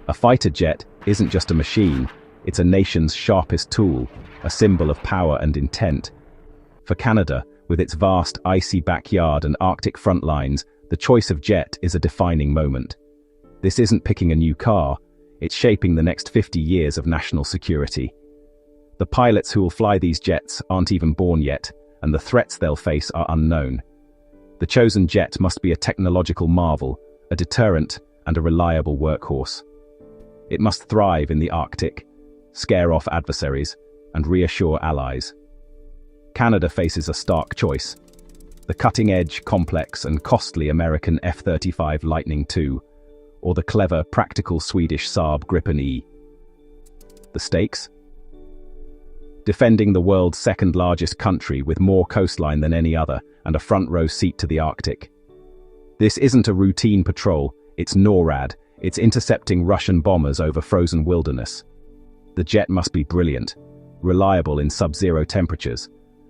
A fighter jet isn't just a machine, it's a nation's sharpest tool, a symbol of power and intent. For Canada, with its vast icy backyard and Arctic front lines, the choice of jet is a defining moment. This isn't picking a new car, it's shaping the next 50 years of national security. The pilots who will fly these jets aren't even born yet, and the threats they'll face are unknown. The chosen jet must be a technological marvel, a deterrent, and a reliable workhorse. It must thrive in the Arctic, scare off adversaries, and reassure allies. Canada faces a stark choice: the cutting-edge, complex, and costly American F-35 Lightning II, or the clever, practical Swedish Saab Gripen E. The stakes? Defending the world's second-largest country with more coastline than any other and a front-row seat to the Arctic. This isn't a routine patrol, it's NORAD, it's intercepting Russian bombers over frozen wilderness. The jet must be brilliant, reliable in sub-zero temperatures,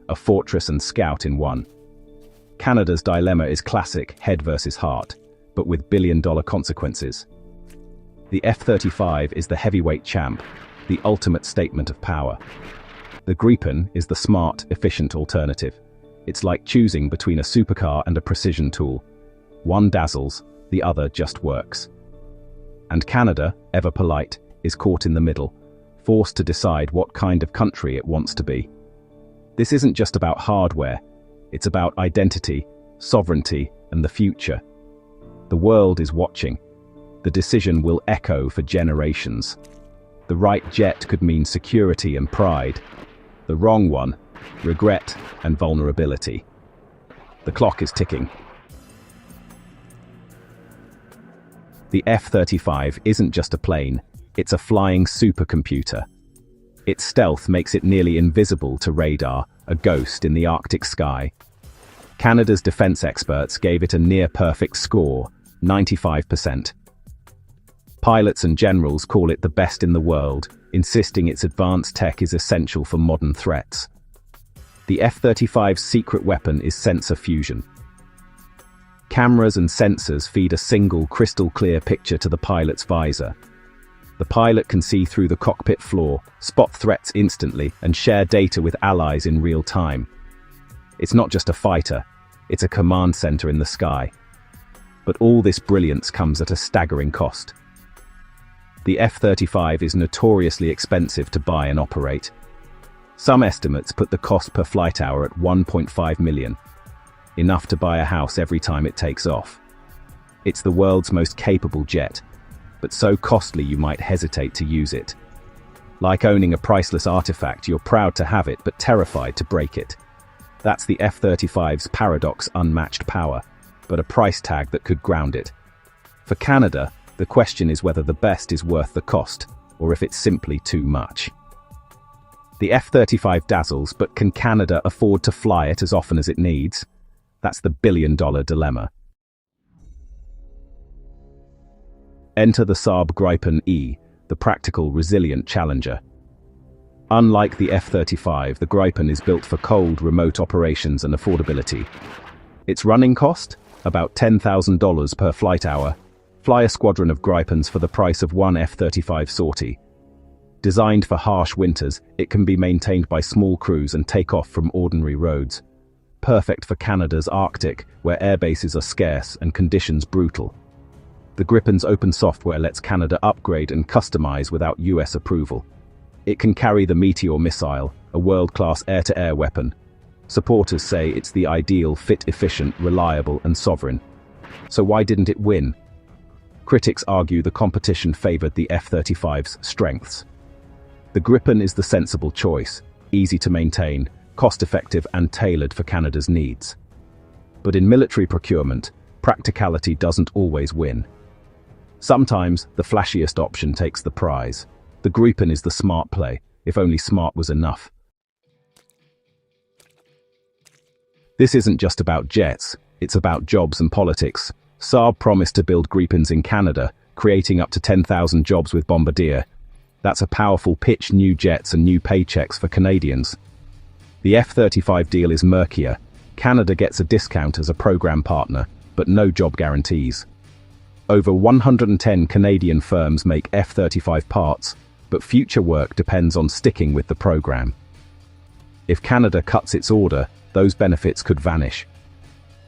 a fortress and scout in one. Canada's dilemma is classic head versus heart, but with billion-dollar consequences. The F-35 is the heavyweight champ, the ultimate statement of power. The Gripen is the smart, efficient alternative. It's like choosing between a supercar and a precision tool. One dazzles, the other just works. And Canada, ever polite, is caught in the middle, forced to decide what kind of country it wants to be. This isn't just about hardware, it's about identity, sovereignty, and the future. The world is watching. The decision will echo for generations. The right jet could mean security and pride. The wrong one, regret and vulnerability. The clock is ticking. The F-35 isn't just a plane, it's a flying supercomputer. Its stealth makes it nearly invisible to radar, a ghost in the Arctic sky. Canada's defense experts gave it a near-perfect score, 95%. Pilots and generals call it the best in the world, insisting its advanced tech is essential for modern threats. The F-35's secret weapon is sensor fusion. Cameras and sensors feed a single crystal-clear picture to the pilot's visor. The pilot can see through the cockpit floor, spot threats instantly, and share data with allies in real time. It's not just a fighter, it's a command center in the sky. But all this brilliance comes at a staggering cost. The F-35 is notoriously expensive to buy and operate. Some estimates put the cost per flight hour at $1.5 million, enough to buy a house every time it takes off. It's the world's most capable jet, but so costly you might hesitate to use it. Like owning a priceless artifact, you're proud to have it but terrified to break it. That's the F-35's paradox: unmatched power, but a price tag that could ground it. For Canada, the question is whether the best is worth the cost, or if it's simply too much. The F-35 dazzles, but can Canada afford to fly it as often as it needs? That's the billion-dollar dilemma. Enter the Saab Gripen E, the practical, resilient challenger. Unlike the F-35, the Gripen is built for cold, remote operations and affordability. Its running cost? About $10,000 per flight hour. Fly a squadron of Gripens for the price of one F-35 sortie. Designed for harsh winters, it can be maintained by small crews and take off from ordinary roads. Perfect for Canada's Arctic, where airbases are scarce and conditions brutal. The Gripen's open software lets Canada upgrade and customize without US approval. It can carry the Meteor missile, a world-class air-to-air weapon. Supporters say it's the ideal fit, efficient, reliable, and sovereign. So why didn't it win? Critics argue the competition favored the F-35's strengths. The Gripen is the sensible choice, easy to maintain, cost-effective, and tailored for Canada's needs. But in military procurement, practicality doesn't always win. Sometimes, the flashiest option takes the prize. The Gripen is the smart play, if only smart was enough. This isn't just about jets, it's about jobs and politics. Saab promised to build Gripens in Canada, creating up to 10,000 jobs with Bombardier. That's a powerful pitch: new jets and new paychecks for Canadians. The F-35 deal is murkier. Canada gets a discount as a program partner, but no job guarantees. Over 110 Canadian firms make F-35 parts, but future work depends on sticking with the program. If Canada cuts its order, those benefits could vanish.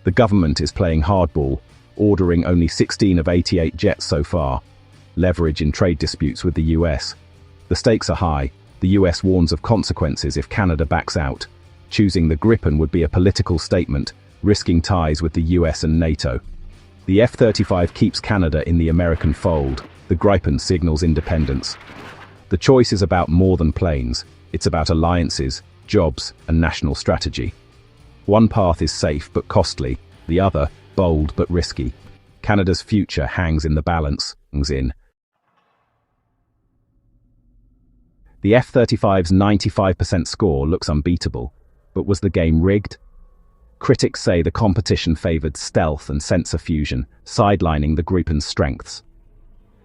The government is playing hardball, ordering only 16 of 88 jets so far, leverage in trade disputes with the US. The stakes are high. The US warns of consequences if Canada backs out. Choosing the Gripen would be a political statement, risking ties with the US and NATO. The F-35 keeps Canada in the American fold. The Gripen signals independence. The choice is about more than planes. It's about alliances, jobs, and national strategy. One path is safe but costly, the other, bold but risky. Canada's future hangs in the balance. The F-35's 95% score looks unbeatable, but was the game rigged? Critics say the competition favored stealth and sensor fusion, sidelining the Gripen's strengths.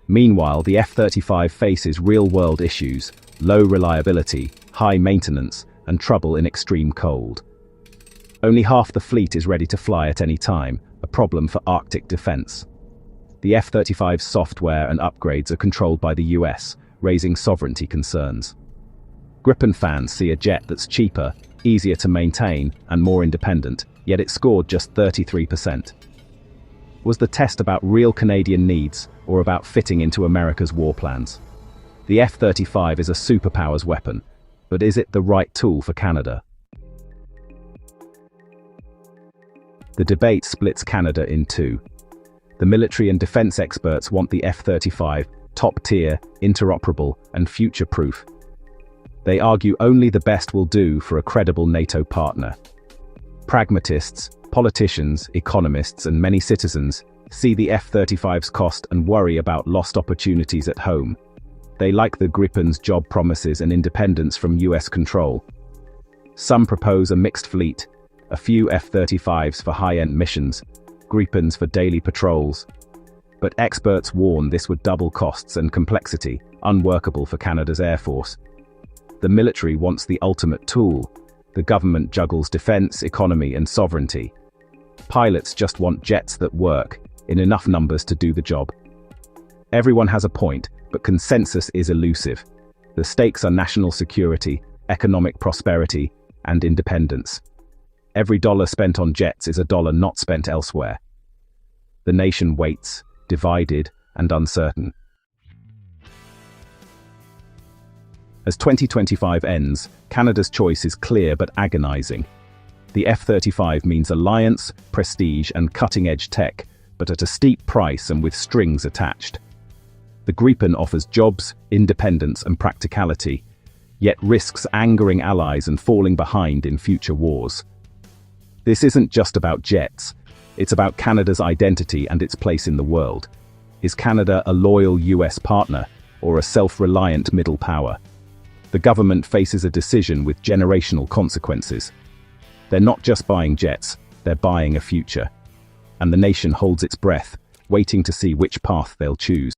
Meanwhile, the F-35 faces real-world issues, low reliability, high maintenance, and trouble in extreme cold. Only half the fleet is ready to fly at any time, a problem for Arctic defense. The F-35's software and upgrades are controlled by the US, raising sovereignty concerns. Gripen fans see a jet that's cheaper, easier to maintain, and more independent, yet it scored just 33%. Was the test about real Canadian needs, or about fitting into America's war plans? The F-35 is a superpower's weapon, but is it the right tool for Canada? The debate splits Canada in two. The military and defense experts want the F-35 top-tier, interoperable, and future-proof. They argue only the best will do for a credible NATO partner. Pragmatists, politicians, economists, and many citizens see the F-35's cost and worry about lost opportunities at home. They like the Gripen's job promises and independence from US control. Some propose a mixed fleet, a few F-35s for high-end missions, Gripens for daily patrols. But experts warn this would double costs and complexity, unworkable for Canada's Air Force. The military wants the ultimate tool. The government juggles defense, economy, and sovereignty. Pilots just want jets that work, in enough numbers to do the job. Everyone has a point, but consensus is elusive. The stakes are national security, economic prosperity, and independence. Every dollar spent on jets is a dollar not spent elsewhere. The nation waits, divided and uncertain. As 2025 ends, Canada's choice is clear but agonizing. The F-35 means alliance, prestige, and cutting-edge tech, but at a steep price and with strings attached. The Gripen offers jobs, independence, and practicality, yet risks angering allies and falling behind in future wars. This isn't just about jets. It's about Canada's identity and its place in the world. Is Canada a loyal US partner, or a self-reliant middle power? The government faces a decision with generational consequences. They're not just buying jets, they're buying a future. And the nation holds its breath, waiting to see which path they'll choose.